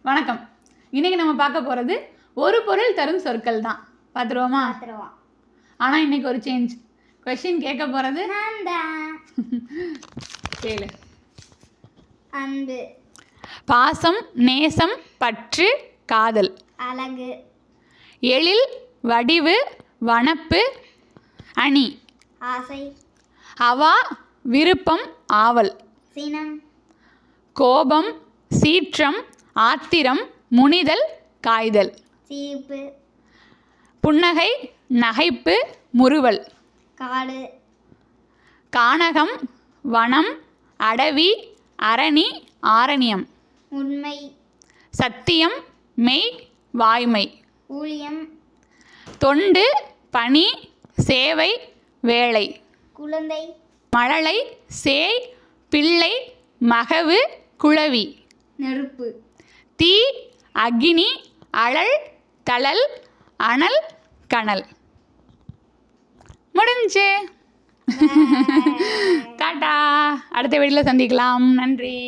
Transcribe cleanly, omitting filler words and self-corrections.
வணக்கம். இன்னைக்கு நம்ம பார்க்க போகிறது ஒரு பொருள் தரும் சொற்கள் தான். பார்த்துருவோமா? ஆனால் இன்னைக்கு ஒரு சேஞ்ச். கொஸ்டின் கேட்க போகிறது கேளு. அன்பு, பாசம், நேசம், பற்று, காதல். அழகு, எழில், வடிவு, வனப்பு, அணி. ஆசை, அவா, விருப்பம், ஆவல். சினம், கோபம், சீற்றம், ஆத்திரம், முனிதல், காய்தல். சிரிப்பு, புன்னகை, நகைப்பு, முறுவல். காடு, கானகம், வனம், அடவி, அரணி, ஆரண்யம். உண்மை, சத்தியம், மெய், வாய்மை. ஊழியம், தொண்டு, பணி, சேவை, வேலை. குழந்தை, மழலை, சேய், பிள்ளை, மகவு, குழவி. நெருப்பு, தீ, அக்கினி, அழல், தழல், அனல், கனல். முடிஞ்சு. டாடா. அடுத்த வீடியோவில் சந்திக்கலாம். நன்றி.